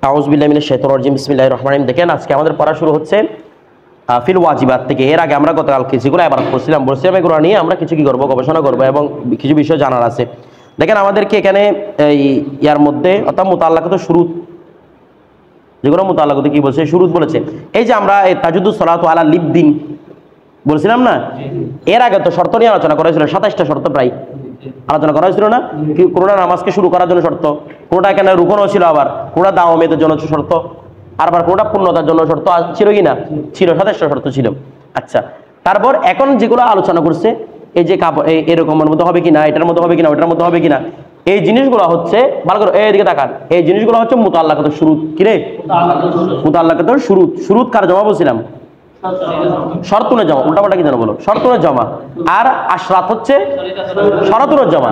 আউযু বিল্লাহি মিনাশ শাইতানির রাজিম বিসমিল্লাহির রহমানির রহিম। দেখেন আজকে আমাদের পড়া শুরু হচ্ছে ফিল ওয়াজিবাত থেকে। এর আগে আমরা গতকাল কিছুগুলো ইবারত বলছিলাম এগুলো নিয়ে আমরা কিছু কি করব, গবেষণা করব এবং কিছু বিষয় জানার আছে। দেখেন আমাদেরকে এখানে ইয়ার মধ্যে অর্থাৎ মুতাআল্লাকাত শুরুত, যেগুলো মুতাআল্লাকাত কি বলছে, শুরুত বলেছে। এই যে আমরা তাজুদুস সালাতু আলা লিবদিন বলছিলাম না, এর আগে তো শর্ত নিয়ে আলোচনা করা হয়েছিল। 27টা শর্ত প্রায় আলোচনা করা হয়েছিল না? কোনটা নামাজকে শুরু করার জন্য শর্ত, কোনটা এখানে রুকনও ছিল, আবার কোনটা দাওয়ামের জন্য শর্ত, আর আবার কোনটা পূর্ণতার জন্য শর্ত ছিল কি না? ছিল, 27টা শর্ত ছিল। আচ্ছা, তারপর এখন যেগুলো আলোচনা করছে, এই যে কাপড় এরকমের মধ্যে হবে কিনা, এটার মধ্যে হবে কিনা, ওটার মধ্যে হবে কিনা, এই জিনিসগুলো হচ্ছে ভালো করে এইদিকে তাকান, এই জিনিসগুলো হচ্ছে মুতাআল্লাকাত শুরুত। কি রে? মুতাআল্লাকাত শুরুত। শুরুত কার জমা বলছিলাম? শর্তুনের জমা। উল্টাপাল্টা কি জানো বলো? শর্তুনের জমা। আর আশরাত হচ্ছে শরাতুনের জমা।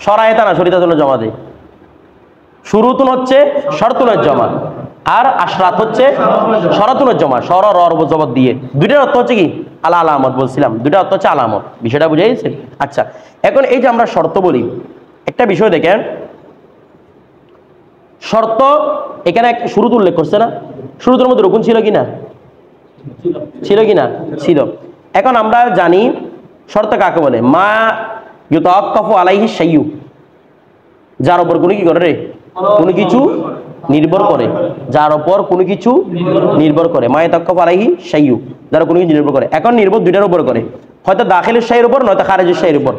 শরায়েতা না, শরীয়তের জমা দেয়। শুরুতুন হচ্ছে শর্তুনের জমা, আর আশরাত হচ্ছে শরাতুনের জমা। সর রর জবর দিয়ে দুইটার অর্থ হচ্ছে কি? আলামত বলছিলাম, দুইটা অর্থ হচ্ছে আলামত। বিষয়টা বুঝে গেছে? আচ্ছা, এখন এই যে আমরা শর্ত বলি, একটা বিষয় দেখেন, শর্ত এখানে শুরুতে উল্লেখ করছে না? শুরুতের মধ্যে রুকুন ছিল কিনা? ছিল কিনা? ছিল। এখন আমরা জানি শর্ত কাকে বলে? মা ইউতাওয়াক্কাফু আলাইহি শাইউ, যার উপর কোনো কি করে রে? কোনো কিছু নির্ভর করে, যার উপর কোনো কিছু নির্ভর করে। মা ইউতাওয়াক্কাফু আলাইহি শাইউ, যার কোনো কিছু নির্ভর করে। এখন নির্ভর দুইটার উপর করে, হয়তো দাখিলুশ শাইয়ের উপর, নয়তো খারিজুশ শাইয়ের উপর।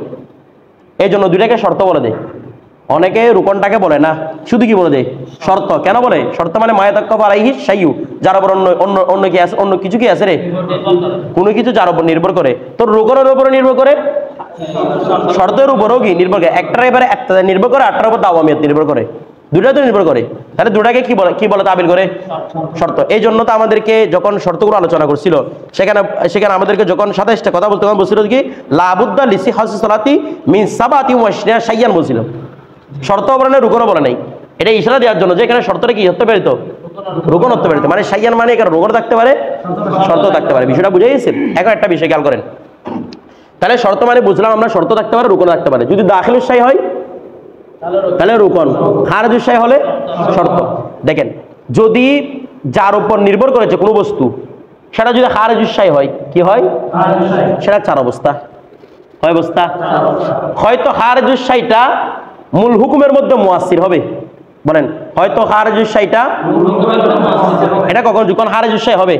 এই জন্য দুইটাকে শর্ত বলে দেয়। অনেকে রুকনটাকে বলে না, শুধু কি বলে দেয়? শর্ত। কেন বলে শর্ত? মানে মা ইউতাওয়াক্কাফু আলাইহি শাইউ, যার উপর অন্য কি আছে, অন্য কিছু কি আছে রে? কোনো কিছু যার উপর নির্ভর করে। তোর রুকনের উপর নির্ভর করে, শর্তের উপরও কি নির্ভর করে? একটার এবারে একটা নির্ভর করে, আটটার উপর দাওয়ামিয়ত নির্ভর করে, দুটাই তো নির্ভর করে। তাহলে দুটাকে কি বলে তাবিল করে? শর্ত। এই জন্য তো আমাদেরকে যখন শর্তগুলো আলোচনা করছিল, সেখানে আমাদেরকে যখন 27টা কথা বলতে, তখন বলছিল কি লাবুদ্দা লিসিহাতি সালাতি মিন সাবাতি ওয়া ইশরিনা শাইয়ান বলছিল। শর্ত বলে নাই, রুকনও বলে নাই। এটা ইশারা দেওয়ার জন্য যে এখানে শর্তটা কি হতে পারে? তো রুকন হতে পারে। মানে শাইয়ান মানে এখানে রুকন থাকতে পারে, শর্ত থাকতে পারে। বিষয়টা বুঝে গেছেন? এখন একটা বিষয় খেয়াল করেন, তাহলে শর্ত মানে বুঝলাম আমরা, শর্ত থাকতে পারে, রুকন থাকতে পারে। যদি দাখিলুশ শাই হয় তাহলে রুকন, খারিজুশ শাই হলে শর্ত। দেখেন, যদি যার উপর নির্ভর করেছে কোনো বস্তু, সেটা যদি খারিজুশ শাই হয়, কি হয়? সেটা 4 অবস্থা। কয় অবস্থা? হয়তো খারিজুশ শাইটা মূল হুকুমের মধ্যে মুয়াসসির হবে। বলেন, হয়তো খারিজুশ শাইটা, এটা কখন? যখন খারিজুশ শাই হবে,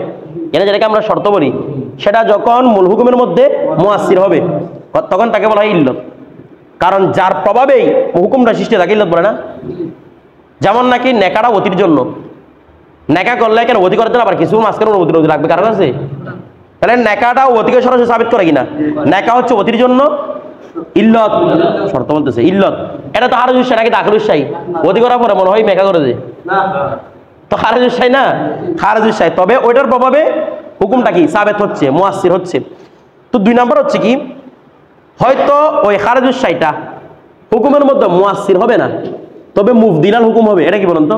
এটা যেটাকে আমরা শর্ত বলি, সেটা যখন মূল হুকুমের মধ্যে মুয়াসসির হবে, তখন তাকে বলা হয় ইল্লত। কারণ যার প্রভাবেই হুকুমটা সৃষ্টি, তাকে ইল্লত বলে না? যেমন নাকি নেকাটা অতির জন্য, নেকা করলে কেন অতি করার জন্য আবার কিছু মাঝখানে অনুমতি লাগবে, কারণ আছে? তাহলে নেকাটা অতিকে সরাসরি সাবিত করে কিনা? নেকা হচ্ছে অতির জন্য ইল্লত, শর্ত বলতেছে ইল্লত। এটা তো খারিজুশ শাই নাকি দাখিলুশ শাই? অতি করার পরে মনে হয় নেকা করে দেয়, তো খারিজুশ শাই না? খারিজুশ শাই। তবে ওইটার প্রভাবে হুকুমটা কি সাবেত হচ্ছে, মুয়াসসির হচ্ছে। তো 2 নম্বর হচ্ছে কি, হয়তো ওই খারিজুশ শাইটা হুকুমের মধ্যে মুয়াসসির হবে না, তবে মুফদিলাল হুকুম হবে। এটা কি বলুন তো?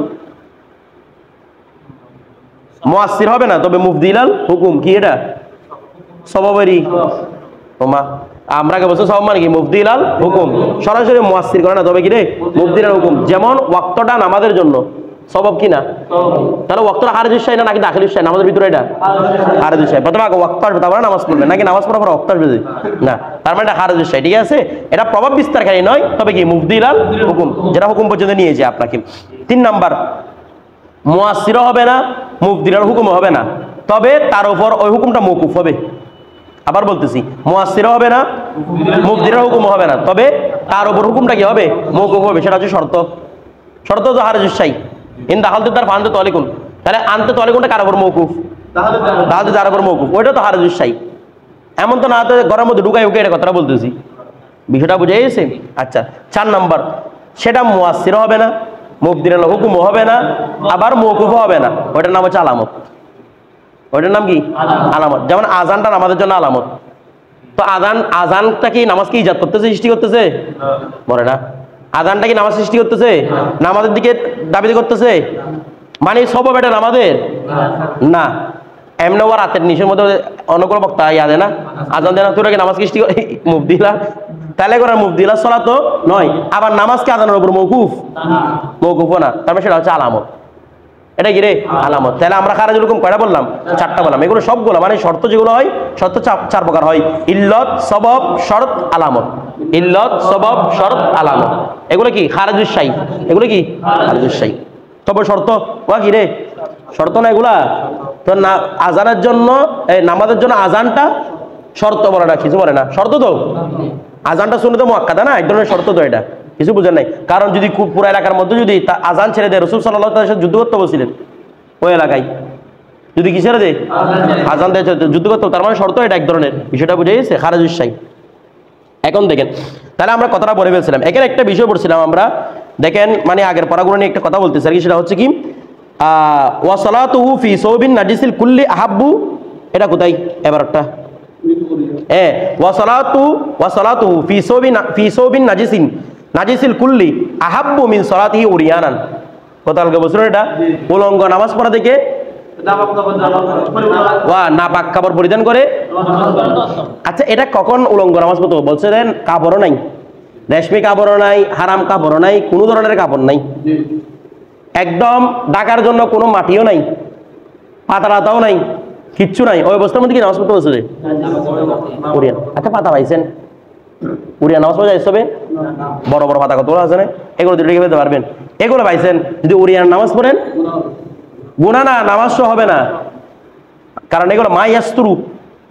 মুয়াসসির হবে না, তবে মুফদিলাল হুকুম। কি এটা? সবাবেরই ওমা, আমরা কে বলছো সব মানে কি? মুফদিলাল হুকুম। সরাসরি মুয়াসসির করে না, তবে কি রে? মুফদিলাল হুকুম। যেমন ওয়াক্তটা নামাজের জন্য সবাব কি না? তাহলে ওয়াক্তটা খারিজুশ শাই না নাকি দাখিলুশ শাই? নামাজের ভিতরে এটা খারিজুশ শাই। প্রথমে আগে ওয়াক্ত আসবে, তারপরে নামাজ পড়বে, নাকি নামাজ পড়ার পর ওয়াক্ত আসবে না? তার মানে এটা খারিজুশ শাই। ঠিক আছে, এটা প্রভাব বিস্তারকারী নয়, তবে কি মুফদিলাল হুকুম, যেটা হুকুম পর্যন্ত নিয়ে যায় আপনাকে। 3 নাম্বার, মুয়াসসিরও হবে না, মুফদিলাল হুকুমও হবে না, তবে তার উপর ওই হুকুমটা মওকুফ হবে। আবার বলতেছি, মুয়াসসিরও হবে না, মুফদিলাল হুকুমও হবে না, তবে তার উপর হুকুমটা কি হবে? মওকুফ হবে। সেটা হচ্ছে শর্ত। শর্ত তো খারিজুশ শাই। ইন দাখালতু দার ফানতু তালিকুন, তাহলে আনতে তালিকুনটা কার উপর মওকুফ? দাখালতু যার উপর মওকুফ, ওইটা তো খারিজুশ শাই। এমন তো না তো ঘরের মধ্যে ঢুকাই এটা কথাটা বলতেছি। বিষয়টা বুঝে গেছে? আচ্ছা, 4 নাম্বার, সেটা মুয়াসসিরও হবে না, মুফদিলাল হুকুমও হবে না, আবার মওকুফও হবে না। ওইটার নাম হচ্ছে আলামত। ওইটার নাম কি? আলামত। যেমন আজানটা আমাদের জন্য আলামত। তো আজানটা কি নামাজ কি ইজাদ করতেছে, সৃষ্টি করতেছে? বলে না। আজানটা কি নামাজ সৃষ্টি করতেছে? নামাজের দিকে দাবিতে করতেছে? মানে সবাব এটা নামাজের না। এমনি ওর রাতের নিশের মধ্যে অনেকগুলো বক্তা ইয়া দেয় না, আজান দেয় না, তোরা কি নামাজ সৃষ্টি করে? মুফদিলাল তাহলে করে মুবদিলা সালাত নয়। আবার নামাজকে আদানের উপর মওকুফ, মওকুফও না, তার মানে সেটা হচ্ছে আলামত। এটা কি রে? আলামত। তাহলে আমরা খারাজুল হুকুম কয়টা বললাম? 4টা বললাম। এগুলো সবগুলো মানে শর্ত যেগুলো হয়, শর্ত 4 প্রকার হয়: ইল্লত, সবব, শর্ত, আলামত। ইল্লত, সবব, শর্ত, আলামত, এগুলো কি খারাজুল শাই, এগুলো কি খারাজুল শাই। তবে শর্ত ওয়া কি রে? শর্ত না এগুলা তো না। আজানের জন্য, নামাজের জন্য আজানটা শর্ত বলে না, কিছু বলে না, শর্ত তো। আজানটা শুনে তো মুআক্কাদা না, এক ধরনের শর্ত তো, এটা কিছু বুঝেন নাই। কারণ যদি পুরো এলাকার মধ্যে যদি আজান ছেড়ে দেয়, রাসূল সাল্লাল্লাহু আলাইহি ওয়াসাল্লাম যুদ্ধ করতে বলছিলেন ওই এলাকায়, যদি কি ছেড়ে দেয় আজান দেয় যুদ্ধ করতে, তার মানে শর্ত এটা এক ধরনের, বিষয়টা বুঝে গেছে? খারাজুস শাই। এখন দেখেন, তাহলে আমরা কথাটা বলে ফেলছিলাম, এখানে একটা বিষয় পড়ছিলাম আমরা, দেখেন মানে আগের পড়াগুলো নিয়ে একটা কথা বলতেছি আর কি, সেটা হচ্ছে কি ওয়া সালাতুহু ফি সাওবিন নাজিসিল কুল্লি আহাব্বু, এটা কোথায় এবারটা? ওয়া সালাতুহু ফি সাওবিন নাজিসিল কুল্লি আহাব্বু মিন সালাতিহি উরিয়ানান। কোথালকে বলছিলেন এটা? উলঙ্গ নামাজ পড়া থেকে নাপাক কাপড় পরিধান করে। আচ্ছা, এটা কখন উলঙ্গ নামাজ পড়তে বলছিলেন? কাপড়ও নাই, রেশমি কাপড়ও নাই, হারাম কাপড়ও নাই, কোনো ধরনের কাপড় নাই, একদম ঢাকার জন্য কোনো মাটিও নাই, পাতা টাতাও নাই, কিচ্ছু নাই, ওই অবস্থার মধ্যে কি নামাজ পড়তে বলছে? উড়িয়ান। আচ্ছা, পাতা পাইছেন? উড়িয়া নামাজ পড়া যাইতে হবে? বড় বড় পাতা কতগুলো আছে না, এগুলো দুটো ফেলতে পারবেন? এগুলো পাইছেন? যদি উড়িয়ান নামাজ পড়েন গুনাহ না, নামাজ হবে না। কারণ এগুলো মায়াস্তুরু,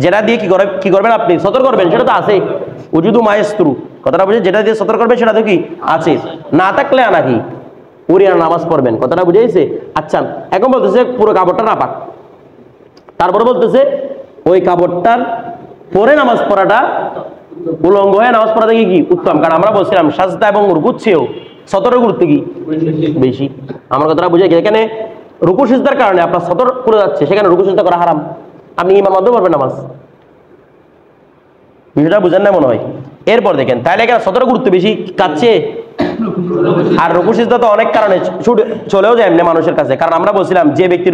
যেটা দিয়ে কি করবেন আপনি? সতর্ক করবেন, সেটা তো আছে। উজুদু মায়াস্তুরু, কথাটা বুঝে, যেটা দিয়ে সতর্ক করবেন সেটা তো কি আছে, না থাকলে আনা কি উড়িয়ান নামাজ পড়বেন, কথাটা বুঝেছে? আচ্ছা, এখন বলতেছে পুরো কাপড়টা নাপাক, তারপরে বলতেছে ওই কাপড়টার পরে নামাজ পড়াটা, উলঙ্গ হয়ে নামাজ পড়া থেকে কি উত্তম। কারণ আমরা বলছিলাম সাজদা এবং রুকুর চেয়েও সতরের গুরুত্ব কি বেশি। আমার কথাটা বুঝে গেছে? এখানে রুকু সিজদার কারণে আপনার সতর করে যাচ্ছে, সেখানে রুকু সিজদা করা হারাম, আপনি ইমাম মধ্যে পড়বেন নামাজ, বিষয়টা বুঝেন না মনে হয়। এরপর দেখেন, তাহলে এখানে সতরের গুরুত্ব বেশি কাচ্ছে, আর রুকু সিজদা তো অনেক কারণে চলেও যায় এমনি মানুষের কাছে। কারণ আমরা বলছিলাম যে ব্যক্তি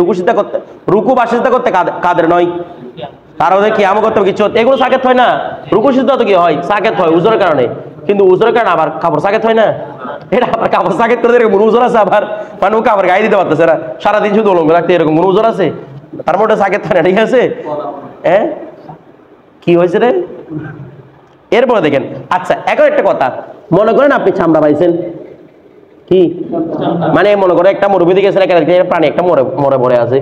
রুকু বা সিজদা করতে কাদের নয়, তার ওদের কিয়ামত করতে কিছু, এগুলো সাকেত হয় না। রুকু সিজদা তো কি হয়? সাকেত হয় উজরের কারণে, কিন্তু উজরের কারণে আবার কাপড় সাকেত হয় না, এটা আবার কাপড় সাকেত করে এরকম উজর আছে, আবার মানে ও কাপড় গায়ে দিতে পারতেছে না, সারাদিন শুধু উলঙ্গ রাখতে, এরকম উজর আছে, তার মধ্যে সাকেত হয় না, ঠিক আছে? কি হয়েছে রে? এরপরে দেখেন, আচ্ছা এখন একটা কথা, মনে করেন আপনি চামড়া পাইছেন, কি মানে মনে করে একটা মরুভূমিতে গেছেন, প্রাণী একটা মরে পড়ে আছে,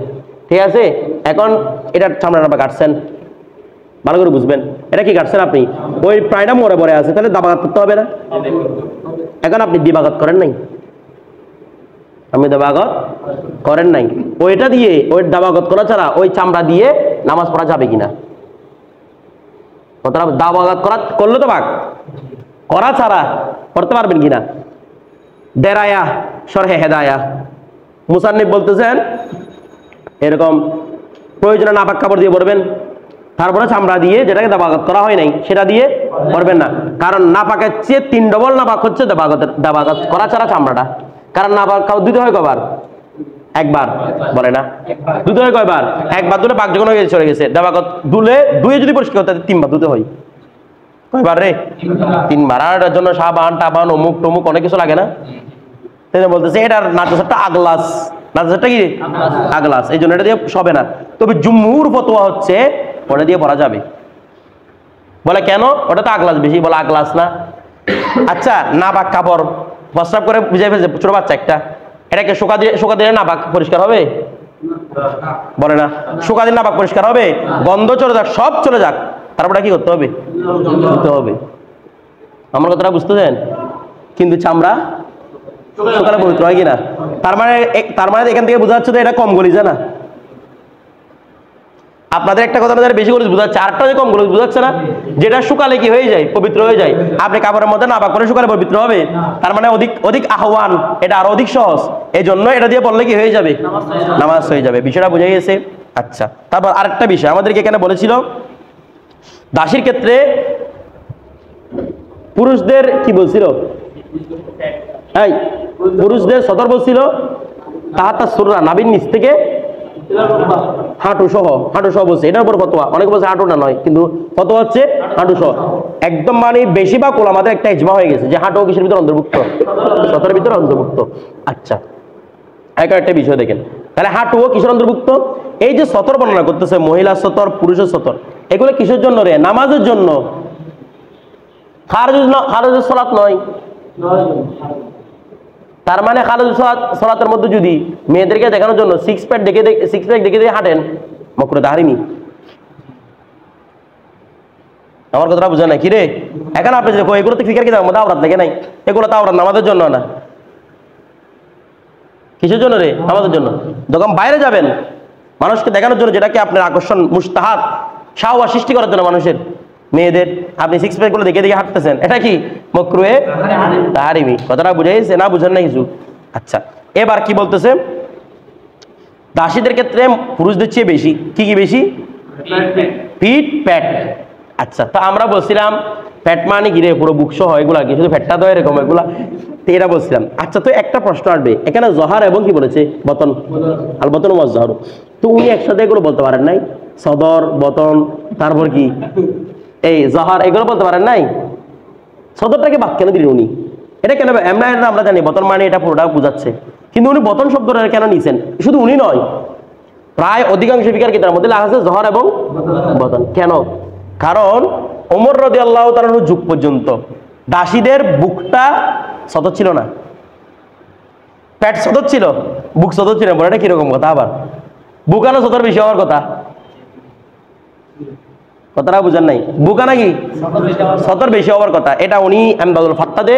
ঠিক আছে? এখন এটার চামড়াটা কাটছেন, ভালো করে বুঝবেন, এটা কি কাটছেন আপনি? ওই প্রাণীটা মরে পড়ে আছে, তাহলে দাবাগাত করতে হবে না? এখন আপনি দিবাগত করেন নাই, আপনি দাবাগত করেন নাই, ওইটা দিয়ে ওই দাবাগত করা ছাড়া ওই চামড়া দিয়ে নামাজ পড়া যাবে কিনা? দাবাগত করলে তো বাক করা ছাড়া পড়তে পারবেন কিনা? দেরায়া শরহে হেদায়া মুসান্নিফ বলতেছেন এরকম প্রয়োজনে নাপাক কাপড় দিয়ে পড়বেন, তারপরে চামড়া দিয়ে যেটাকে দাবাগত করা হয় নাই সেটা দিয়ে পড়বেন না। কারণ নাপাকের চেয়ে 3 ডবল নাপাক হচ্ছে দাবাগত করা ছাড়া চামড়াটা। কারণ নাপাক দুটো হয় কবার? একবার, বলে না? দুটো হয় কয়বার? একবার ধুলে পাক যখন হয়ে চলে গেছে, দাবাগত ধুয়ে যদি পরিষ্কার করতে 3 বার ধুতে হয়। কয়বার রে? 3 বার। আর এটার জন্য সাবান টাবান অমুক টমুক অনেক কিছু লাগে না? বলতেছে এটার নাজাসাতটা আগলাস, নাজাসাতটা কি আগলাস, এই জন্য এটা দিয়ে সবে না। তবে জুমহুর ফতোয়া হচ্ছে ওটা দিয়ে পড়া যাবে। বলে কেন? ওটা তো আগলাস বেশি, বলে আগলাস না। আচ্ছা, নাপাক কাপড় প্রস্রাব করে বুঝাই ফেলছে ছোট বাচ্চা একটা, এটাকে শুকা দিলে নাপাক পরিষ্কার হবে? বলে না। শুকা দিলে নাপাক পরিষ্কার হবে? গন্ধ চলে যাক, সব চলে যাক, তারপরে কি করতে হবে? ধুতে হবে। আমার কথাটা বুঝতেছেন? কিন্তু চামড়া শুকালে পবিত্র হয় কিনা? তার মানে এখান থেকে বোঝা যাচ্ছে তো এটা কম গলিজা না। আপনাদের একটা কথা বেশি করে বোঝাচ্ছে, আরেকটা কম গলিজ বোঝাচ্ছে না। যেটা শুকালে কি হয়ে যায়? পবিত্র হয়ে যায়। আপনি কাপড়ের মধ্যে নাপাক করে শুকালে পবিত্র হবে? তার মানে অধিক আহ্বান, এটা আরো অধিক সহজ। এই জন্য এটা দিয়ে পড়লে কি হয়ে যাবে? নামাজ হয়ে যাবে। বিষয়টা বুঝে গেছে? আচ্ছা, তারপর আরেকটা বিষয় আমাদেরকে এখানে বলেছিল, দাসীর ক্ষেত্রে পুরুষদের কি বলছিল? পুরুষদের সতর বলছিল তাহাতা সুররা, নাভির নিচ থেকে হাঁটু সহ বলছে। এটার উপর ফতোয়া, অনেকে বলছে হাঁটুটা নয়, কিন্তু ফতোয়া হচ্ছে হাঁটু সহ। একদম মানে বেশিরভাগ ওলামাদের একটা ইজমা হয়ে গেছে যে হাঁটু কিসের ভিতরে অন্তর্ভুক্ত, সতরের ভিতরে অন্তর্ভুক্ত। আচ্ছা এখন একটা বিষয় দেখেন, তাহলে হাঁটুও কিসের অন্তর্ভুক্ত? এই যে সতর বর্ণনা করতেছে, মহিলা সতর, পুরুষের সতর, এগুলো কিসের জন্য রে? নামাজের জন্য, খারজুস সালাত নয়। তার মানে খারজুস সালাতের মধ্যে যদি মেয়েদেরকে দেখানোর জন্য সিক্স প্যাক দেখে হাঁটেন, মাকরুহ তাহরিমি। আমার কথাটা বুঝে নাই কি রে? এখন আপনি দেখো এগুলো তো ফিকার কিতাবের মধ্যে আওরাত লেগে নাই, এগুলো তো আওরাত নামাজের জন্য না। কিসের জন্য রে? নামাজের জন্য। যখন বাইরে যাবেন মানুষকে দেখানোর জন্য, যেটাকে আপনার আকর্ষণ, মুস্তাহাত, শাহওয়া সৃষ্টি করার জন্য মানুষের, মেয়েদের, আপনি সিক্স প্যাক গুলো দেখে হাঁটতেছেন, এটা কি মাকরুহ তাহরিমি। কথাটা বুঝাইছে না? বুঝেন না কিছু? আচ্ছা এবার কি বলতেছে, দাসীদের ক্ষেত্রে পুরুষদের চেয়ে বেশি কি বেশি? পিঠ প্যাট। আচ্ছা তো আমরা বলছিলাম ফ্যাট মানে কি রে? পুরো বুকস হয় এগুলা কি? শুধু ফ্যাটটা তো এরকম এগুলা, এটা বলছিলাম। আচ্ছা তো একটা প্রশ্ন আসবে এখানে, জহার এবং কি বলেছে? বতন, আল বতন ওয়াজ জহর। তো উনি একসাথে এগুলো বলতে পারেন নাই? সদর, বতন, তারপর কি এই জহার, এগুলো বলতে পারেন নাই? সদরটাকে বাদ কেন দিলেন উনি? এটা কেন? আমরা জানি বতন মানে এটা পুরোটা বুঝাচ্ছে, কিন্তু উনি বতন শব্দটা কেন নিয়েছেন? শুধু উনি নয়, প্রায় অধিকাংশ ফিকার কিতাবের মধ্যে লেখা আছে জহর এবং বতন। কেন? কারণ ওমর রাদিয়াল্লাহু তাআলার যুগ পর্যন্ত দাসীদের বুকটা সদর ছিল না, পেট সদর ছিল, বুক সদর ছিল না। এটা কিরকম কথা? আবার বুকানো সদর বেশি হওয়ার কথা, কথাটা বুঝেন নাই? বুকানা কি সদর বেশি হওয়ার কথা, এটা উনি আমদাদুল ফাত্তাদে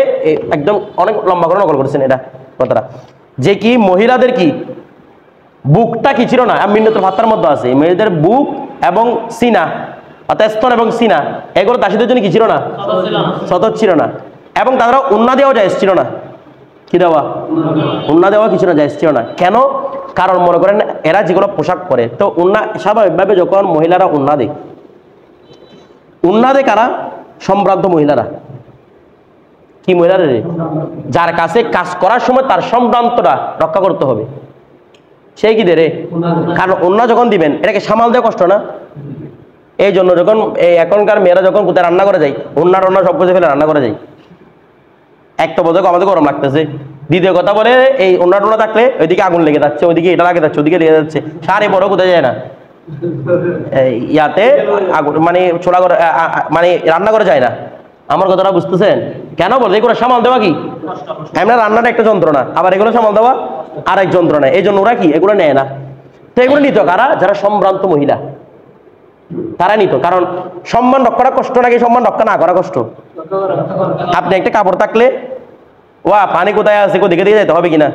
একদম অনেক লম্বা করে নকল করেছেন এটা কথাটা, যে কি মহিলাদের কি বুকটা কি ছিল না। মিন্নতুল ফাত্তার মধ্যে আছে মেয়েদের বুক এবং সিনা, অর্থাৎ স্তন এবং সিনা, এগুলো দাসীদের জন্য কি ছিল না? সদর ছিল না। এবং তারা উন্না দেওয়া জায়েজ ছিল না। কি দেওয়া? উন্না দেওয়া কিছু না, জায়েজ ছিল না। কেন? কারণ মনে করেন এরা যেগুলো পোশাক পরে, তো উন্না স্বাভাবিকভাবে যখন মহিলারা উন্না দেয় কারা? সম্ভ্রান্ত মহিলারা। কি মহিলারা রে? যার কাছে কাজ করার সময় তার সম্ভ্রান্তটা রক্ষা করতে হবে, সেই কি দে রে? কারণ উন্না যখন দিবেন এটাকে সামাল দেওয়া কষ্ট না? এই জন্য যখন এই এখনকার মেয়েরা যখন কোথায় রান্না করে যায়, উন্না টন্না সব কিছু ফেলে রান্না করে যায়। এক তো বোধ আমাদের গরম লাগতেছে, দ্বিতীয় কথা বলে এই উন্না টন্না থাকলে ওইদিকে আগুন লেগে যাচ্ছে, ওইদিকে এটা লাগে যাচ্ছে, ওইদিকে লেগে যাচ্ছে, সারে বড় কোথায় যায় না ইয়াতে আগুন মানে ছোলা করে মানে রান্না করে যায় না। আমার কথাটা বুঝতেছেন? কেন বলছে এগুলো সামাল দেওয়া কি এমনি রান্নাটা একটা যন্ত্রণা, আবার এগুলো সামাল দেওয়া আর এক যন্ত্রণা, এই জন্য ওরা কি এগুলো নেয় না। তো এগুলো নিত কারা? যারা সম্ভ্রান্ত মহিলা, তারা নিত। কারণ সম্মান রক্ষা করা কষ্ট নাকি সম্মান রক্ষা না করা কষ্ট? আপনি একটা কাপড় থাকলে ওয়া পানি কোথায় আছে দেখে দিয়ে যেতে হবে কিনা?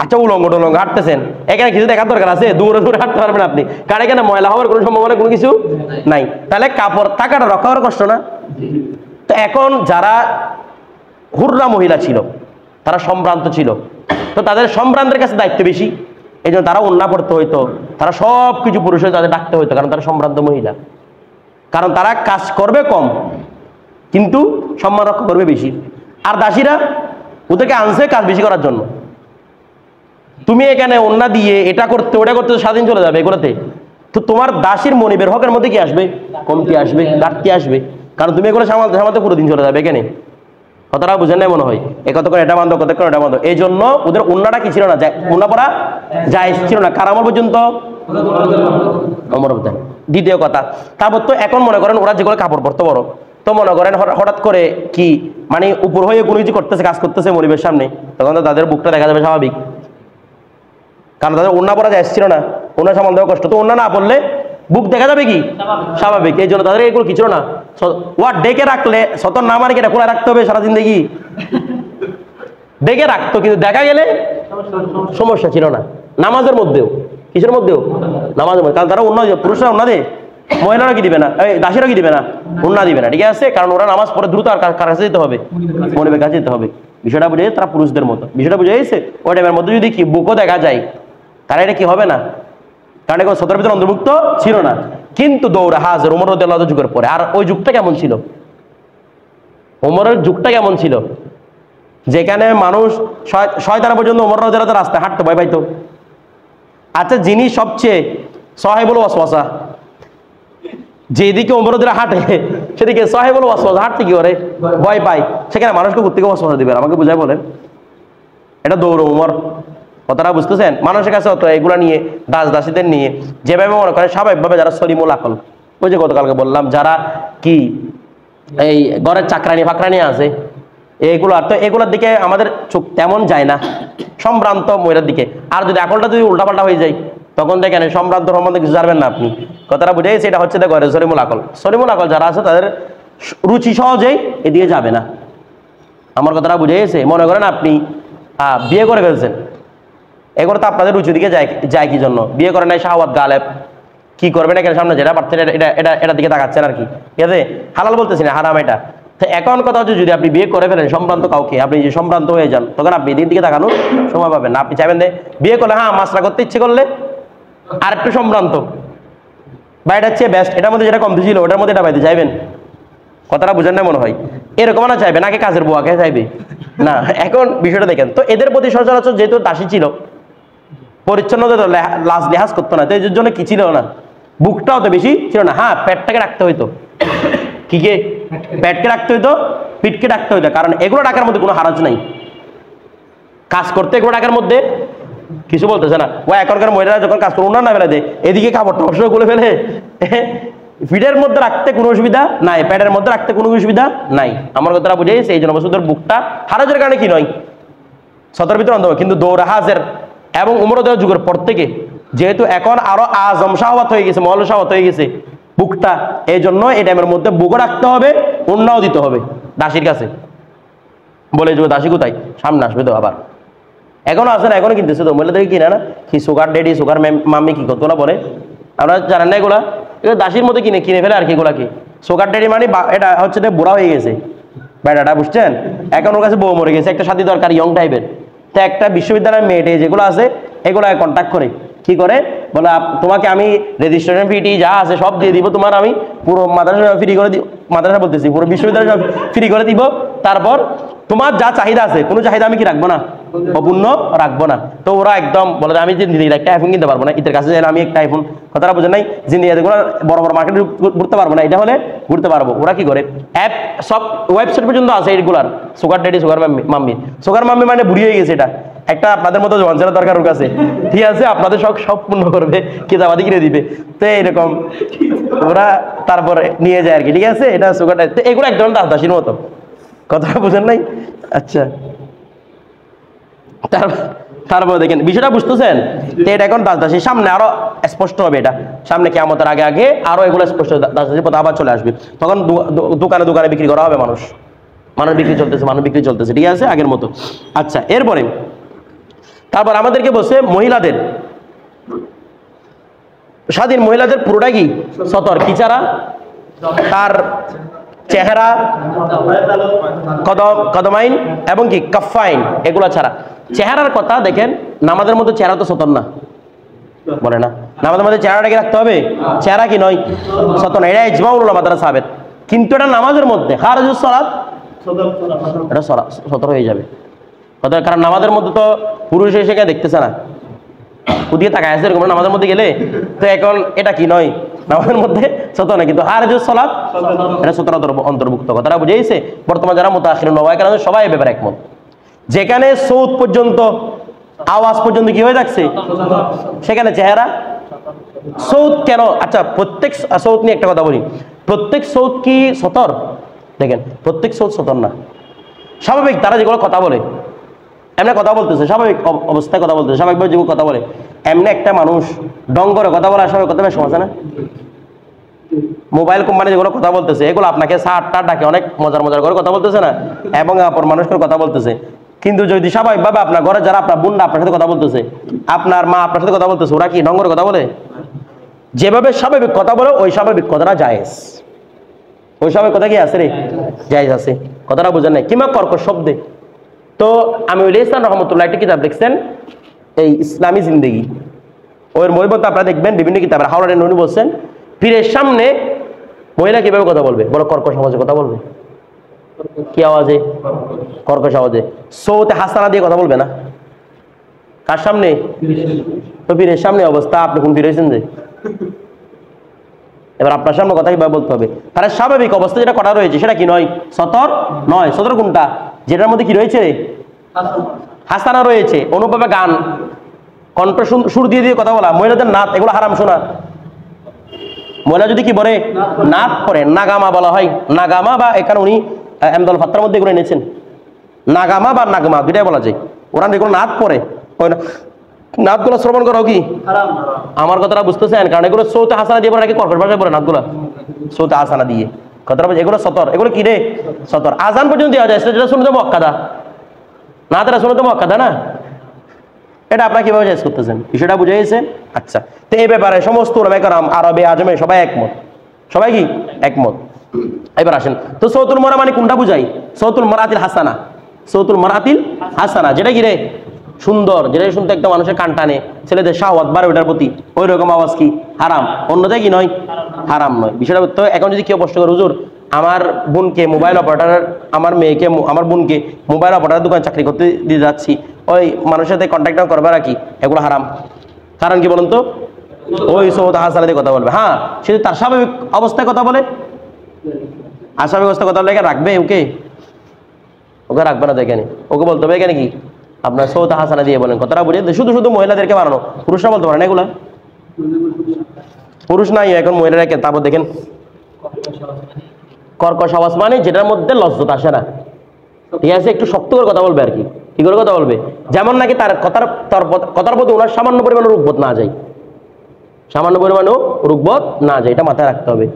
আচ্ছা উলঙ্গ টলঙ্গ হাঁটতেছেন, এখানে কিছু দেখার দরকার আছে? দূরে দূরে হাঁটতে পারবেন আপনি, কারণ এখানে ময়লা হওয়ার কোনো সম্ভাবনা কোনো কিছু নাই। তাহলে কাপড় থাকাটা রক্ষা করা কষ্ট না? তো এখন যারা হুররা মহিলা ছিল, তারা সম্ভ্রান্ত ছিল, তো তাদের সম্ভ্রান্তের কাছে দায়িত্ব বেশি, এই জন্য তারা উন্না পড়তে হইতো, তারা সব কিছু পুরুষের তাদের ডাকতে হইতো, কারণ তারা সম্ভ্রান্ত মহিলা। কারণ তারা কাজ করবে কম কিন্তু সম্মান রক্ষা করবে বেশি। আর দাসীরা ওদেরকে আনছে কাজ বেশি করার জন্য। তুমি এখানে উন্না দিয়ে এটা করতে ওটা করতে স্বাধীন চলে যাবে এগুলোতে, তো তোমার দাসীর মনিবের হকের মধ্যে কি আসবে? কমতি আসবে, ঘাটতি আসবে, কারণ তুমি এগুলো সামালতে পুরো দিন চলে যাবে। এখানে কথাটা বুঝেন নাই মনে হয়? এ কত করে এটা বান্ধব, কত করে এটা বান্ধব। এই জন্য ওদের উন্নাটা কি ছিল না, উন্না পড়া জায়েজ ছিল না। কার আমল পর্যন্ত? দ্বিতীয় কথা, তারপর তো এখন মনে করেন ওরা যেগুলো কাপড় পরতে বড়, তো মনে করেন হঠাৎ করে কি মানে উপর হয়ে কোনো কিছু করতেছে, কাজ করতেছে মনিবের সামনে, তখন তো তাদের বুকটা দেখা যাবে স্বাভাবিক, কারণ তাদের উন্না পড়া জায়েজ ছিল না, উন্না সামাল দেওয়া কষ্ট। তো উন্না না পড়লে বুক দেখা যাবে কি স্বাভাবিক, এই জন্য তাদের এগুলো কিছু না। ওয়া ডেকে রাখলে সতর না মানে কি এটা খোলা রাখতে হবে সারা জিন্দেগি? ডেকে রাখতো, কিন্তু দেখা গেলে সমস্যা ছিল না। নামাজের মধ্যেও, কিসের মধ্যেও? নামাজের মধ্যে, কারণ তারা উন্না, পুরুষরা উন্না দেয়, মহিলারা কি দিবে না, দাসীরা কি দিবে না? উন্না দিবে না, ঠিক আছে? কারণ ওরা নামাজ পড়ে দ্রুত আর কার কাছে যেতে হবে? মনিবের কাছে যেতে হবে। বিষয়টা বুঝে তারা পুরুষদের মতো, বিষয়টা বুঝে গেছে? ওই টাইমের মধ্যে যদি কি বুকও দেখা যায়, তারা এটা কি হবে না? কারণ এখন সতর ভিতরে অন্তর্ভুক্ত ছিল না। কিন্তু দৌড়া হাজার ওমর রাদিয়াল্লাহু যুগের পরে, আর ওই যুগটা কেমন ছিল? ওমরের যুগটা কেমন ছিল? যেখানে মানুষ শয়তান পর্যন্ত ওমর রাদিয়াল্লাহু রাস্তায় হাঁটতে ভয় পাইতো। আচ্ছা যিনি সবচেয়ে সাহেবুল ওয়াসওয়াসা, যেদিকে ওমরদের হাঁটে সেদিকে সাহেবুল ওয়াসওয়াস হাঁটতে কি করে, ভয় পায়, সেখানে মানুষকে ঘুরতে ওয়াসওয়াসা দিবেন, আমাকে বুঝাই বলেন। এটা দৌড় ওমর, কথাটা বুঝতেছেন? মানুষের কাছে অত এগুলা নিয়ে দাস দাসীদের নিয়ে যেভাবে মনে করে স্বাভাবিকভাবে যারা সলিমুল আকল, ওই যে গতকালকে বললাম যারা কি এই ঘরের চাকরানি ফাকরানি আছে এগুলো, আর তো এগুলোর দিকে আমাদের চোখ তেমন যায় না, সম্ভ্রান্ত মহিলার দিকে। আর যদি আকলটা যদি উল্টাপাল্টা হয়ে যায় তখন দেখেন সম্ভ্রান্ত সম্বন্ধে কিছু জানবেন না আপনি। কথাটা বুঝে গেছে? এটা হচ্ছে ঘরে সলিমুল আকল। সলিমুল আকল যারা আছে তাদের রুচি সহজেই এদিকে যাবে না। আমার কথাটা বুঝে গেছে? মনে করেন আপনি বিয়ে করে ফেলছেন, এগুলো তো আপনাদের রুচির দিকে যায় কি জন্য? বিয়ে করে নাই শাহওয়াত গালেব, কি করবেন এখানে সামনে যেটা পারছেন এটার দিকে তাকাচ্ছেন আর কি, ঠিক আছে? হালাল বলতেছি না, হারাম এটা। তো এখন কথা হচ্ছে যদি আপনি বিয়ে করে ফেলেন সম্ভ্রান্ত কাউকে, আপনি যে সম্ভ্রান্ত হয়ে যান, তখন আপনি এদিক দিকে তাকানোর সময় পাবেন না। আপনি চাইবেন যে বিয়ে করলে হ্যাঁ মাসরা করতে ইচ্ছে করলে আর একটু সম্ভ্রান্ত বা এটা হচ্ছে বেস্ট, এটার মধ্যে যেটা কমতি ছিল ওটার মধ্যে এটা পাইতে চাইবেন। কথাটা বুঝেন না মনে হয়? এরকম না চাইবে নাকি কাজের বুয়াকে চাইবে না। এখন বিষয়টা দেখেন তো, এদের প্রতি সচরাচর যেহেতু দাসী ছিল, পরিচ্ছন্নতা তো লাজ লেহাজ করতো না, তো এর জন্য কি ছিল না, বুকটাও তো বেশি ছিল না। হ্যাঁ পেটটাকে রাখতে হইতো, কি কে পেটকে রাখতে হইতো, পিঠকে রাখতে হইতো, কারণ এগুলো ডাকার মধ্যে কোনো হারাজ নাই। কাজ করতে এগুলো ডাকার মধ্যে কিছু বলতেছে না। ও এখনকার মহিলারা যখন কাজ করে উনার না ফেলে দেয়, এদিকে কাপড়টা অবশ্যই খুলে ফেলে, পিঠের মধ্যে রাখতে কোনো অসুবিধা নাই, পেটের মধ্যে রাখতে কোনো অসুবিধা নাই। আমার কথাটা বুঝে গেছে? এই জন্য বছর বুকটা হারাজের কারণে কি নয়, সতর ভিতরে অন্ধ। কিন্তু দৌড়াহাজের এবং উমরদের যুগের পর থেকে যেহেতু এখন আরো আজম শাহওয়াত হয়ে গেছে, মহল শাহওয়াত হয়ে গেছে বুকটা, এই জন্য এই টাইমের মধ্যে বুকও রাখতে হবে, অন্যও দিতে হবে দাসীর কাছে। বলে যে দাসী কোথায়, সামনে আসবে তো আবার। এখনো আছে না, এখনো কিনতেছে তো মহিলাদেরকে কিনে না, কি সুগার ডেডি সুগার মাম্মি কি কতগুলো বলে, আমরা জানেন না এগুলা, এগুলো দাসীর মধ্যে কিনে ফেলে আর কি। এগুলা কি সুগার ডেডি মানে এটা হচ্ছে বুড়া হয়ে গেছে বেটাটা, বুঝছেন? এখন ওর কাছে বউ মরে গেছে, একটা সাথী দরকার ইয়ং টাইপের। তো একটা বিশ্ববিদ্যালয়ের মেয়েটে যেগুলো আছে এগুলো কন্ট্যাক্ট করে কি করে বলে, তোমাকে আমি রেজিস্ট্রেশন ফিটি যা আছে সব দিয়ে দিব, তোমার আমি পুরো মাদ্রাসা ফ্রি করে দিব, মাদ্রাসা বলতেছি পুরো বিশ্ববিদ্যালয় ফ্রি করে দিব, তারপর তোমার যা চাহিদা আছে কোনো চাহিদা আমি কি রাখবো না, অপূর্ণ রাখবো না। তো ওরা একদম বলে আমি যে একটা আইফোন কিনতে পারবো না, ঈদের কাছে আমি একটা আইফোন, কথাটা বোঝেন নাই? জিনিসগুলো বড় বড় মার্কেটে ঘুরতে পারবো না, এটা হলে ঘুরতে পারবো। ওরা কি করে অ্যাপ সব ওয়েবসাইট পর্যন্ত আছে এইগুলার, sugar daddy sugar mummy. Sugar mummy মানে বুড়ি হয়ে গেছে, এটা একটা আপনাদের মতো জঞ্জালের দরকার ওর কাছে, ঠিক আছে? আপনাদের সব পূর্ণ করবে, কিতাবাদি কিনে দিবে, তো এরকম ওরা তারপরে নিয়ে যায় আর কি, ঠিক আছে? এটা সুগার ডেডি, তো এগুলো এক ধরনের দাসদাসীর মতো, কথাটা বুঝেন নাই? আচ্ছা, তারপর দেখেন বিষয়টা বুঝতেছেন? এটা এখন দাসদাসীর সামনে আরো স্পষ্ট হবে, এটা সামনে কিয়ামতের আগে আগে আরো এগুলো স্পষ্ট দাসদাসীর পথ আবার চলে আসবে। তখন দোকানে দোকানে বিক্রি করা হবে, মানুষ বিক্রি চলতেছে, ঠিক আছে আগের মতো। আচ্ছা, এরপরে তারপর আমাদেরকে বলছে মহিলাদের, স্বাধীন মহিলাদের পুরোটা কি সতর, কি ছাড়া? তার চেহারা, কদমাইন এবং কি কাফাইন, এগুলা ছাড়া। চেহারার কথা দেখেন, নামাজের মধ্যে চেহারা তো সতর না, বলে না নামাজের মধ্যে চেহারাটাকে রাখতে হবে, চেহারা কি নয় সতর না, এটা ইজমাউল উলামা দ্বারা সাবেত। কিন্তু এটা নামাজের মধ্যে খারিজুস সালাত এটা সতর হয়ে যাবে, কারণ নামাজের মধ্যে তো পুরুষ এসে দেখতেছে না, ওদিকে তাকায় আছে এরকম নামাজের মধ্যে গেলে, তো এখন এটা কি নয় নামাজের মধ্যে সতর না, কিন্তু খারিজুস সালাত এটা সতর অন্তর্ভুক্ত। কথাটা বুঝে গেছে? বর্তমান যারা মুতাআখিরুন ওয়া সবাই এই ব্যাপারে একমত। যেখানে সৌদ পর্যন্ত আওয়াজ পর্যন্ত কি হয়ে যাচ্ছে, সেখানে চেহারা সৌদ কেন? আচ্ছা, প্রত্যেক সৌদ নিয়ে একটা কথা বলি, প্রত্যেক সৌদ কি সতর? দেখেন প্রত্যেক সৌদ সতর না, স্বাভাবিক তারা যেগুলো কথা বলে, এমনি কথা বলতেছে, স্বাভাবিক অবস্থায় কথা বলতেছে, স্বাভাবিকভাবে যেগুলো কথা বলে, এমনি একটা মানুষ ডং করে কথা বলা স্বাভাবিক কথা বেশ সমস্যা না? মোবাইল কোম্পানি যেগুলো কথা বলতেছে এগুলো আপনাকে সার ডাকে অনেক মজার করে কথা বলতেছে না, এবং অপর মানুষকে কথা বলতেছে। কিন্তু যদি স্বাভাবিকভাবে আপনার ঘরে যারা আপনার বোনরা আপনার সাথে কথা বলতেছে, আপনার মা আপনার সাথে কথা বলতেছে, ওরা কি ঢং করে কথা বলে? যেভাবে স্বাভাবিক কথা বলে ওই স্বাভাবিক কথাটা জায়েজ, ওই স্বাভাবিক কথা কি আছে রে, জায়েজ আছে। কথাটা বুঝেন নাই? কিংবা কর্কশ শব্দে। তো আমিউল ইসলাম রহমতুল্লাহ একটা কিতাব লিখছেন, এই ইসলামী জিন্দেগি, ওর মহিবত আপনারা দেখবেন বিভিন্ন কিতাবের। হাওড়ার উনি বলছেন পীরের সামনে মহিলা কিভাবে কথা বলবে, বড় কর্কশ আওয়াজে কথা বলবে। কি আওয়াজে? কর্কশ আওয়াজে। সৌতে হাসানা দিয়ে কথা বলবে না। কার সামনে? তো পীরের সামনে অবস্থা। আপনি কোন পীর হয়েছেন যে? এবার আপনার সামনে কথা কিভাবে বলতে হবে? তাহলে স্বাভাবিক অবস্থা যেটা করা রয়েছে সেটা কি নয়? সতর নয়। সতর কোনটা? যেটার মধ্যে কি রয়েছে? হাসানা রয়েছে, অনুভবে গান, কণ্ঠ সুর দিয়ে দিয়ে কথা বলা, মহিলাদের নাচ, এগুলো হারাম শোনা। মহিলা যদি কি বলে নাচ পরে, নাগামা বলা হয়। নাগামা বা এখানে উনি এমদাল ফাত্তার মধ্যে এগুলো এনেছেন, নাগামা বা নাগমা দুটাই বলা যায়। ওরা এগুলো নাচ পরে, নাচগুলো শ্রবণ করাও কি আমার কথাটা বুঝতেছেন? কারণ এগুলো সৌতে হাসানা দিয়ে পরে নাকি কর্কট ভাষায় পড়ে নাচগুলা, সৌতে হাসানা দিয়ে কথাটা বলছে। এগুলো সতর, এগুলো কি রে? সতর। আজান পর্যন্ত দেওয়া যায়, সেটা শুনতে মক্কাদা না, তারা শুনতে মক্কাদা না। এটা আপনারা কিভাবে জায়েজ করতেছেন? বিষয়টা বুঝে গেছে? আচ্ছা, তো এই ব্যাপারে সমস্ত উলামায়ে কেরাম আরবে আজমে সবাই একমত। সবাই কি একমত? এবার আসেন তো সৌতুল মরা মানে কোনটা বুঝাই? সৌতুল মরাতিল হাসানা, সৌতুল মরাতিল হাসানা যেটা কি রে? সুন্দর, যেটা শুনতে একটা মানুষের কান টানে, ছেলেদের শাহওয়াত বাড়ে ওটার প্রতি, ওই রকম আওয়াজ কি হারাম? অন্যথায় কি নয়? হারাম নয়। বিষয়টা তো এখন যদি কেউ প্রশ্ন করে, হুজুর আমার বোনকে মোবাইল অপারেটর, আমার মেয়েকে, আমার বোনকে মোবাইল অপারেটর দোকানে চাকরি করতে দিয়ে যাচ্ছি, ওই মানুষের সাথে কন্ট্যাক্ট করবে আর কি, এগুলো হারাম। কারণ কি বলুন তো? ওই সৌদ হাসানা দিয়ে কথা বলবে। হ্যাঁ, সে তার স্বাভাবিক অবস্থায় কথা বলে, আস্বাভাবিক অবস্থায় কথা বলে, এখানে রাখবে ওকে? ওকে রাখবে না। দেখেন ওকে বলতে হবে এখানে কি আপনার সৌদ হাসানা দিয়ে বলেন, কথাটা বুঝে। শুধু শুধু মহিলাদেরকে বানানো, পুরুষরা বলতে পারে না এগুলা? পুরুষ নাই এখন মহিলারা। তারপর দেখেন কর্কশ আওয়াজ মানে যেটার মধ্যে লজ্জত আসে না, ঠিক আছে? একটু শক্ত করে কথা বলবে আর কি। কি করে কথা বলবে? যেমন নাকি তার কথার প্রতি ওনার সামান্য পরিমাণ রূপবোধ না যায়, সামান্য পরিমাণও রূপবোধ না যায়, এটা মাথায় রাখতে হবে।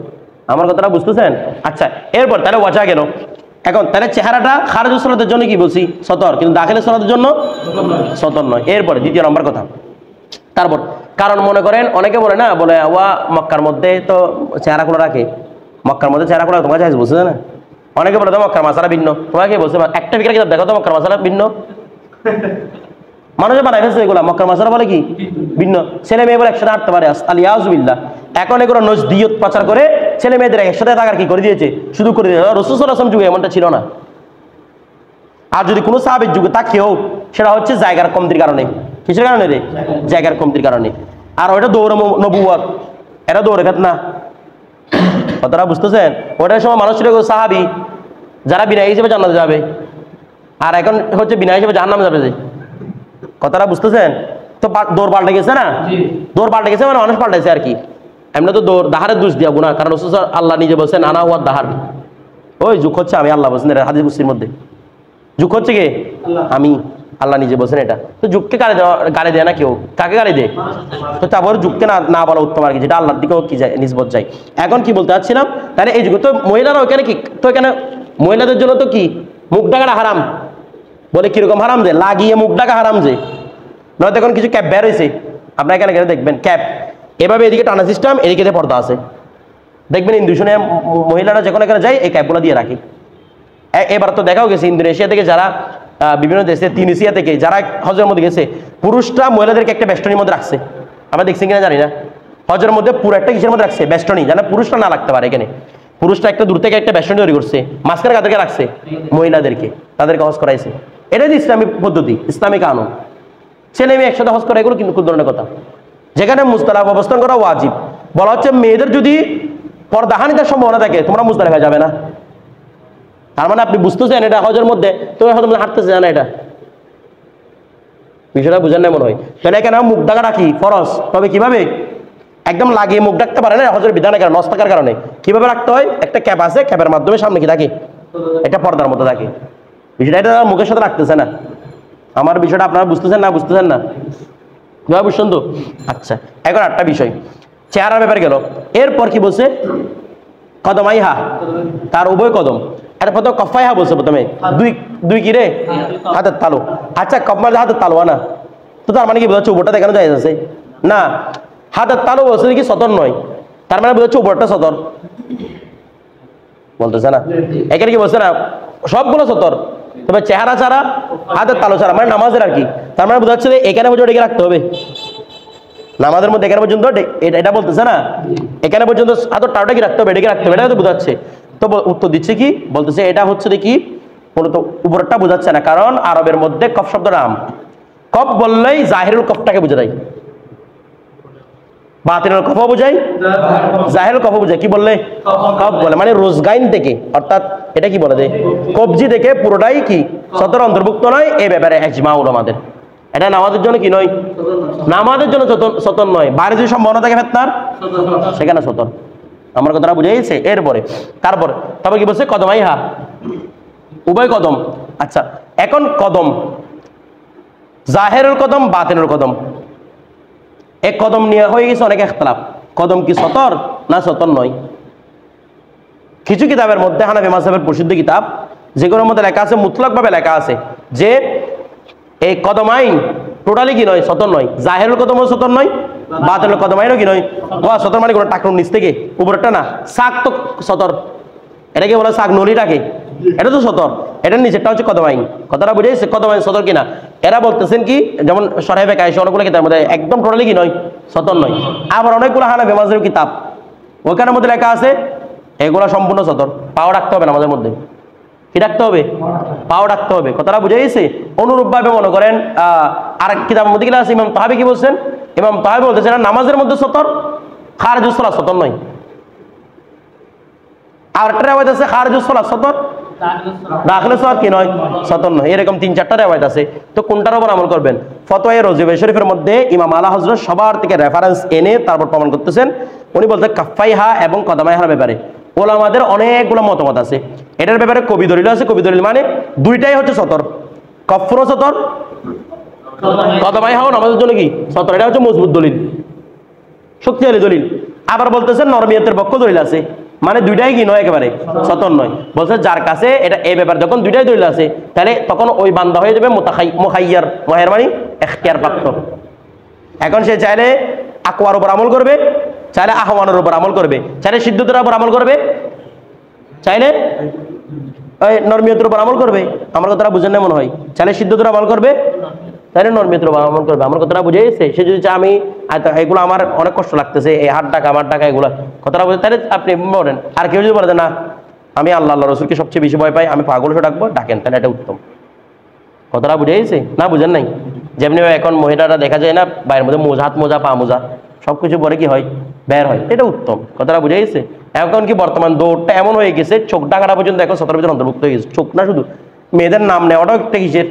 আমার কথাটা বুঝতেছেন? আচ্ছা, এরপর তাহলে ওয়াজা গেল। এখন তাহলে চেহারাটা খারেজুস সালাতের জন্য কি বলছি? সতর, কিন্তু দাখিলের সালাতের জন্য সতর নয়। এরপরে দ্বিতীয় নম্বর কথা। তারপর কারণ মনে করেন অনেকে বলে না, বলে ওয়া মক্কার মধ্যে তো চেহারা খোলা রাখে, মক্কার মধ্যে চেহারা খোলা তোমার চাইছে, বুঝছে না? অনেকে বলে তো মক্কার মাসালা ভিন্ন, তোমাকে বলছে একটা বিকেল কিতাব দেখো তো মক্কার মাসালা ভিন্ন। মানুষে বানাই ফেলছে এগুলা, মক্কার মাসালা বলে কি ভিন্ন। ছেলে মেয়ে বলে একসাথে হাঁটতে পারে, আলিয়াজুবিল্লাহ। এখন এগুলো নজদিয়ত প্রচার করে ছেলে মেয়েদের একসাথে থাকার কি করে দিয়েছে, শুধু করে দিয়েছে। রাসূল সাল্লাল্লাহু আলাইহি ওয়াসাল্লাম যুগে এমনটা ছিল না। আর যদি কোনো সাহাবীর যুগে তাকেও, সেটা হচ্ছে জায়গার কমতির কারণে। কিসের কারণে রে? জায়গার কমতির কারণে। আর ওইটা দৌড়ে নবুয়ত, এটা দৌড়ে খাত না। কথাটা বুঝতেছেন? ওটার সময় মানুষ ছিল সাহাবী যারা বিনা হিসেবে জান্নাতে যাবে, আর এখন হচ্ছে বিনা হিসেবে জাহান্নামে যাবে। যে কথাটা বুঝতেছেন? তো দৌড় পাল্টে গেছে না? দৌড় পাল্টে গেছে মানে মানুষ পাল্টাইছে আর কি। এমনি তো দৌড় দাহারের দোষ দিয়া গুনাহ, কারণ রাসূল আল্লাহ নিজে বলছেন আনা হুয়া দাহার, ওই যুগ হচ্ছে আমি, আল্লাহ বলছেন হাদিস কুদসির মধ্যে। যুগ হচ্ছে কে? আমি, আল্লাহ নিজে বলছেন এটা। তো যুগকে গালি দেয় না কেউ, কাকে গালি দেয়? তো তারপর যুগকে না বলা উত্তম আর কি, যেটা আল্লাহর দিকেও কি যায়, নিসবত যায়। এখন কি বলতে চাচ্ছিলাম, তাহলে এই যুগে তো মহিলারা ওইখানে কি, তো এখানে মহিলাদের জন্য তো কি মুখ ঢাকাটা হারাম। বলে কিরকম হারাম? যে লাগিয়ে মুখ ঢাকা হারাম। যে নয়তো এখন কিছু ক্যাপ বের হয়েছে, আপনার এখানে গেলে দেখবেন ক্যাপ এভাবে এদিকে টানা সিস্টেম, এদিকে পর্দা আছে। দেখবেন ইন্দোনেশিয়া মহিলারা যখন এখানে যায় এই ক্যাপগুলো দিয়ে রাখে। এবার তো দেখাও গেছে ইন্দোনেশিয়া থেকে যারা বিভিন্ন দেশে, তিউনিসিয়া থেকে যারা হজের মধ্যে গেছে, পুরুষরা মহিলাদেরকে একটা বেষ্টনীর মধ্যে রাখছে। আমরা দেখছি কিনা জানি না, হজের মধ্যে পুরো একটা কিসের মধ্যে রাখছে? বেষ্টনী, যেন পুরুষরা না লাগতে পারে। এখানে পুরুষরা একটা দূর থেকে একটা বেষ্টনী তৈরি করছে, মাঝখানে কাদেরকে রাখছে? মহিলাদেরকে, তাদেরকে হজ করাইছে। এটাই যে ইসলামিক পদ্ধতি, ইসলামিক কানুন। ছেলে মেয়ে একসাথে হজ করা, এগুলো কিন্তু খুব ধরনের কথা। যেখানে মুজদালিফা অবস্থান করা ওয়াজিব, বলা হচ্ছে মেয়েদের যদি পর্দাহানিতার সম্ভাবনা থাকে তোমরা মুজদালিফা যাবে না। তার মানে আপনি বুঝতেছেন এটা হজের মধ্যে তো হয়তো হাঁটতেছে না, এটা বিষয়টা বুঝেন না মনে হয়। তাহলে এখানে মুখ ঢাকা রাখি ফরজ, তবে কিভাবে? একদম লাগিয়ে মুখ ডাকতে পারে না হজের বিধানের কারণে, নষ্ট থাকার কারণে। কিভাবে রাখতে হয়? একটা ক্যাপ আছে, ক্যাপের মাধ্যমে সামনে কি থাকে? এটা পর্দার মতো থাকে। বিষয়টা এটা মুখের সাথে রাখতেছে না। আমার বিষয়টা আপনারা বুঝতেছেন না? বুঝতেছেন না? বুঝছেন তো? আচ্ছা, এখন একটা বিষয় চেহারার ব্যাপারে গেল। এরপর কি বলছে? কদমাইহা, তার উভয় কদম। এরপর তো কফাইহা বলছে প্রথমে, দুই কি রে? হাতের তালু। আচ্ছা, কফ মানে হাতের তালু না তো, তার মানে কি বোঝাচ্ছে উপরটা দেখানো যায় আছে না? হাতের তালু বলছে কি সতর নয়, তার মানে বোঝাচ্ছে উপরটা সতর। বলতেছে না? এখানে কি বলছে না সবগুলো সতর, তবে চেহারা ছাড়া, হাতের তালু ছাড়া, মানে নামাজের আর কি। তার মানে বোঝাচ্ছে যে এখানে পর্যন্ত ডেকে রাখতে হবে নামাজের মধ্যে, এখানে পর্যন্ত এটা বলতেছে না, এখানে পর্যন্ত হাতের তালুটা কি রাখতে হবে, ডেকে রাখতে হবে, এটা তো বোঝাচ্ছে। তো উত্তর দিচ্ছে কি? বলতেছে এটা হচ্ছে দেখি মূলত উপরটা বোঝাচ্ছে না, কারণ আরবের মধ্যে কফ শব্দ নাম, কফ বললেই জাহিরুল কফটাকে বোঝা যায়। বাতিনের কফ বোঝায়, জাহের কফ বোঝায়। কি বললে? কফ বলে, মানে রোজগাইন থেকে, অর্থাৎ এটা কি বলে যে কবজি থেকে পুরোটাই কি সতর অন্তর্ভুক্ত নয়, এই ব্যাপারে ইজমা উলামাদের। এটা নামাজের জন্য কি নয়, নামাজের জন্য সতর নয়। বাইরে যদি সম্ভাবনা থাকে ফেতনার, সেখানে সতর। আমার কথাটা বুঝে গেছে? এরপরে তারপর তবে কি বলছে? কদমাই হা, উভয় কদম। আচ্ছা, এখন কদম, জাহেরুল কদম, বাতিনুল কদম, এক কদম নিয়ে হয়ে গেছে অনেক ইখতিলাফ। কদম কি সতর না সতর নয়? কিছু কিতাবের মধ্যে, হানাফি মাযহাবের প্রসিদ্ধ কিতাব যেগুলোর মধ্যে লেখা আছে, মুতলাকভাবে লেখা আছে যে এই কদমাইন টোটালি কি নয়, সতর নয়। জাহেরুল কদমও সতর নয়, বাতিনুল কদমাইনও কি নয়। সতর মানে কোনো টাকনুর নিচ থেকে উপরেরটা না, সাক তো সতর। এটাকে বলে সাক, নলিটাকে, এটা তো সতর, এটার নিচেরটা হচ্ছে কদমাইন। কথাটা বুঝেছে? কদমাইন সতর কিনা? এরা বলতেছেন কি, যেমন শরহে বেকায়েশে অনেকগুলো কিতাবের মধ্যে একদম টোটালি কি নয়, সতর নয়। আবার অনেকগুলো হানাফি মাযহাবের কিতাব ওখানের মধ্যে লেখা আছে এগুলো সম্পূর্ণ সতর। পাও রাখতে হবে নামাজের মধ্যে। কি রাখতে হবে? পাও রাখতে হবে। কথাটা বুঝে গেছে? অনুরূপভাবে মনে করেন আরেক কিতাবের মধ্যে গেলে আছে, ইমাম তাহাবি কি বলছেন? ইমাম তাহাবি বলতেছেন নামাজের মধ্যে সতর, খারিজুস সালাত সতর নয়। আর একটা রেওয়ায়েত আছে খারিজুস সালাত সতর, দাখিলুস সালাত কি নয়, সতর নয়। এরকম 3-4টা রেওয়ায়েত আছে। তো কোনটার উপর আমল করবেন? ফতোয়া রজিবে শরীফের মধ্যে ইমাম আলা হযরত সবার থেকে রেফারেন্স এনে তারপর প্রমাণ করতেছেন। উনি বলতে কাফাইহা এবং কদমাইহার ব্যাপারে ওলামাদের অনেকগুলো মতামত আছে। এটার ব্যাপারে কবি দলিল আছে। কবি দলিল মানে দুইটাই হচ্ছে সতর, কফরও সতর, কদমাইহাও নামাজের জন্য কি সতর। এটা হচ্ছে মজবুত দলিল, শক্তিশালী দলিল। আবার বলতেছেন নরমিয়তের পক্ষ দলিল আছে, মানে দুইটাই কি নয়, একেবারে সতর নয়। বলছে যার কাছে এটা এই ব্যাপার যখন দুইটাই দলিল আছে, তাহলে তখন ওই বান্দা হয়ে যাবে মুখাইয়ার, মুখাইয়ার মানে এখতিয়ার প্রাপ্ত। এখন সে চাইলে আকওয়ার উপর আমল করবে, চাইলে আহওয়ানের উপর আমল করবে, চাইলে সিদ্ধতার উপর আমল করবে, চাইলে ওই নরমিয়তের উপর আমল করবে। আমার কথাটা বুঝেন না মনে হয়? চাইলে সিদ্ধতার আমল করবে, তাহলে নরমিয়তের উপর আমল করবে। আমার কথাটা বুঝে গেছে? সে যদি আমি এগুলো আমার অনেক কষ্ট লাগতেছে, এই হাত ডাকা আমার ডাকা এগুলো কথাটা বুঝে, তাহলে আপনি বলেন। আর কেউ যদি বলে না আমি আল্লাহ আল্লাহ রসুলকে সবচেয়ে বেশি ভয় পাই, আমি পাগল হয়ে ডাকবো, ডাকেন, তাহলে এটা উত্তম। কথাটা বুঝে গেছে না? বুঝেন নাই? যেমনি এখন মহিলারা দেখা যায় না বাইরের মধ্যে মোজা, হাত মোজা, পা মোজা সবকিছু পরে কি হয়, বের হয়, এটা উত্তম। কথাটা বুঝে গেছে? এখন কি বর্তমান দৌড়টা এমন হয়ে গেছে, চোখ ডাকাটা পর্যন্ত এখন সতরের ভিতরে অন্তর্ভুক্ত হয়ে গেছে। চোখ না শুধু, মেয়েদের নাম নেওয়াটাও একটা কিসের,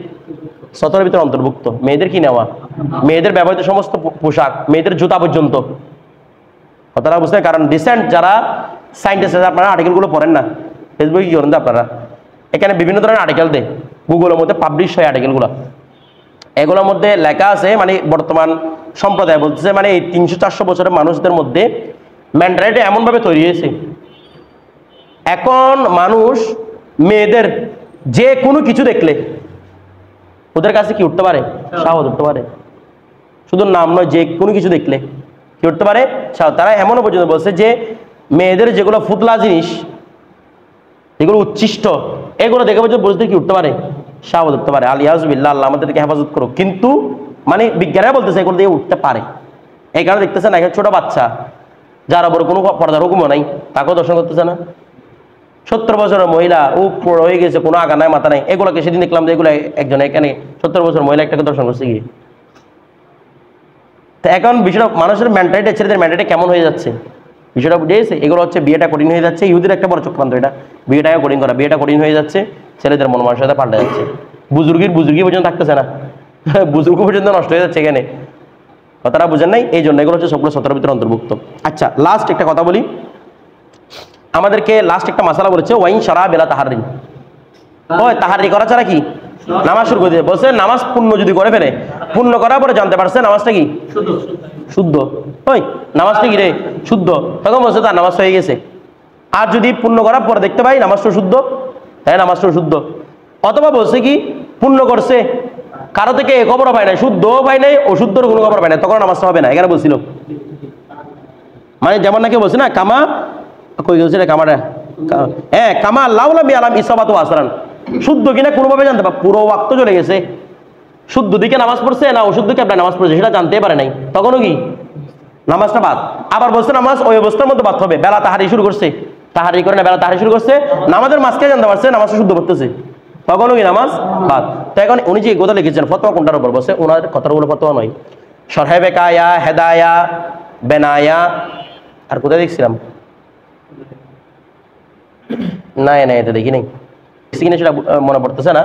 সতরের ভিতরে অন্তর্ভুক্ত। মেয়েদের কি নেওয়া, মেয়েদের ব্যবহৃত সমস্ত পোশাক, মেয়েদের জুতা পর্যন্ত। কথাটা বুঝতে, কারণ রিসেন্ট যারা সায়েন্টিস্ট, আপনারা আর্টিকেলগুলো পড়েন না, ফেসবুকে কি করেন আপনারা, এখানে বিভিন্ন ধরনের আর্টিকেল দেয়, গুগলের মধ্যে পাবলিশ হয় আর্টিকেলগুলো। এগুলোর মধ্যে লেখা আছে মানে বর্তমান সম্প্রদায় বলতেছে মানে এই 300-400 বছরের মানুষদের মধ্যে মেন্টালিটি এমনভাবে তৈরি হয়েছে, এখন মানুষ মেয়েদের যে কোনো কিছু দেখলে ওদের কাছে কি উঠতে পারে, সাহস উঠতে পারে। শুধু নাম নয়, যে কোনো কিছু দেখলে কি উঠতে পারে, সাহস। তারা এমনও পর্যন্ত বলছে যে মেয়েদের যেগুলো ফুতলা জিনিস, যেগুলো উচ্ছিষ্ট, এগুলো দেখে পর্যন্ত বুঝতে কি উঠতে পারে, সাহস উঠতে পারে। আলিয়াজবিল্লাহ, আল্লাহ আমাদেরকে হেফাজত করো। কিন্তু মানে বিজ্ঞানীরা বলতেছে এগুলো দিয়ে উঠতে পারে। এই কারণে দেখতেছে না, ছোট বাচ্চা যার উপর কোনো পর্দার হুকুমও নাই, তাকেও দর্শন করতেছে না। 70 বছরের মহিলা, ও বড় হয়ে গেছে, কোনো আগা নাই, মাথা নাই, এগুলোকে সেদিন দেখলাম যে এগুলো একজন এখানে 70 বছর মহিলা একটাকে দর্শন করছে গিয়ে। তো এখন বিষয়টা মানুষের মেন্টালিটি, ছেলেদের মেন্টালিটি কেমন হয়ে যাচ্ছে বিষয়টা বুঝে গেছে? এগুলো হচ্ছে বিয়েটা কঠিন হয়ে যাচ্ছে, ইহুদির একটা বড় চক্রান্ত এটা, বিয়েটাকে কঠিন করা। বিয়েটা কঠিন হয়ে যাচ্ছে, ছেলেদের মন মানসিকতা পাল্টে যাচ্ছে, বুজুর্গি পর্যন্ত থাকতেছে না, বুজুর্গ পর্যন্ত নষ্ট হয়ে যাচ্ছে এখানে। কথাটা বুঝেন নাই? এই জন্য এগুলো হচ্ছে সবগুলো সতরের ভিতরে অন্তর্ভুক্ত। আচ্ছা, লাস্ট একটা কথা বলি, আমাদেরকে লাস্ট একটা মাসালা বলেছে ওয়াইন সারা বেলা তাহারিন। ওই তাহারি করা ছাড়া কি নামাজ শুরু করে দিয়ে বলছে, নামাজ পূর্ণ যদি করে ফেলে, পূর্ণ করার পরে জানতে পারছে নামাজটা কি শুদ্ধ, ওই নামাজটা কি রে শুদ্ধ, তখন বলছে তার নামাজ হয়ে গেছে। আর যদি পূর্ণ করার পরে দেখতে পাই নামাজটা শুদ্ধ, হ্যাঁ নামাজটা শুদ্ধ। অথবা বলছে কি পূর্ণ করছে, কারো থেকে এ খবরও পায় নাই, শুদ্ধও পায় নাই, অশুদ্ধর কোনো খবর পায় নাই, তখন নামাজটা হবে না। এখানে বলছিল মানে যেমন নাকি বলছে না কামা কই গেছে রে কামাটা, হ্যাঁ কামা আল্লাহ আলাম ইসাবাত আসরান, শুদ্ধ কিনা কোনোভাবে জানতে পারে, পুরো ওয়াক্ত চলে গেছে, শুদ্ধ দিকে নামাজ পড়ছে না অশুদ্ধ দিকে আপনার নামাজ পড়ছে সেটা জানতে পারে নাই, তখনও কি নামাজটা বাদ। আবার বলছে নামাজ ওই অবস্থার মধ্যে বাদ হবে, বেলা তাহারি শুরু করছে, তাহারি করে না বেলা তাহারি শুরু করছে, নামাজের মাঝখানে জানতে পারছে নামাজটা শুদ্ধ করতেছে, তখনও কি নামাজ বাদ। তো এখন উনি যে কথা লিখেছেন ফতোয়া কোনটার উপর বসে, ওনার কথার উপর ফতোয়া নয়। শরহে বেকায়া, হেদায়া, বেনায়া, আর কোথায় দেখছিলাম? না না, এটা দেখি নাই, দেখছি কিনা সেটা মনে পড়তেছে না।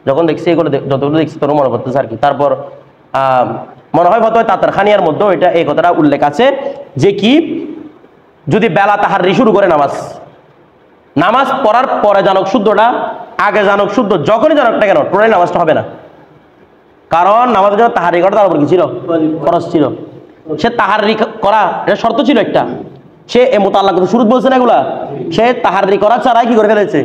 যখন দেখছি এগুলো, যতগুলো দেখছি তোর মনে পড়তেছে আর কি। তারপর মনে হয় ফতোয়া তাতারখানিয়ার মধ্যে এটা এই কথাটা উল্লেখ আছে যে কি, যদি বেলা তাহাররি শুরু করে নামাজ পড়ার পরে জানক শুদ্ধটা, আগে জানক শুদ্ধ, যখনই জানক না কেন টোটালি নামাজটা হবে না। কারণ নামাজের জন্য তাহারি করা তার উপর কি ছিল? ফরজ ছিল। সে তাহারি করা এটা শর্ত ছিল একটা, সে এ মোতাল্লাক শুরু বলছে না এগুলা, সে তাহারি করা ছাড়াই কি করে ফেলেছে?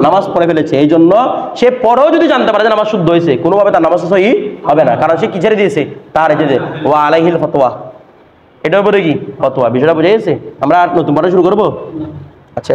নামাজ পড়ে ফেলেছে। এই জন্য সে পরেও যদি জানতে পারে যে নামাজ শুদ্ধ হয়েছে, কোনোভাবে তার নামাজ সহি হবে না, কারণ সে কি ছেড়ে দিয়েছে? তাহারি ছেড়ে। ওয়া আলাইহিল ফতোয়া, এটার উপরে কি ফতোয়া। বিষয়টা বুঝে গেছে? আমরা নতুন পড়া শুরু করবো। আচ্ছা।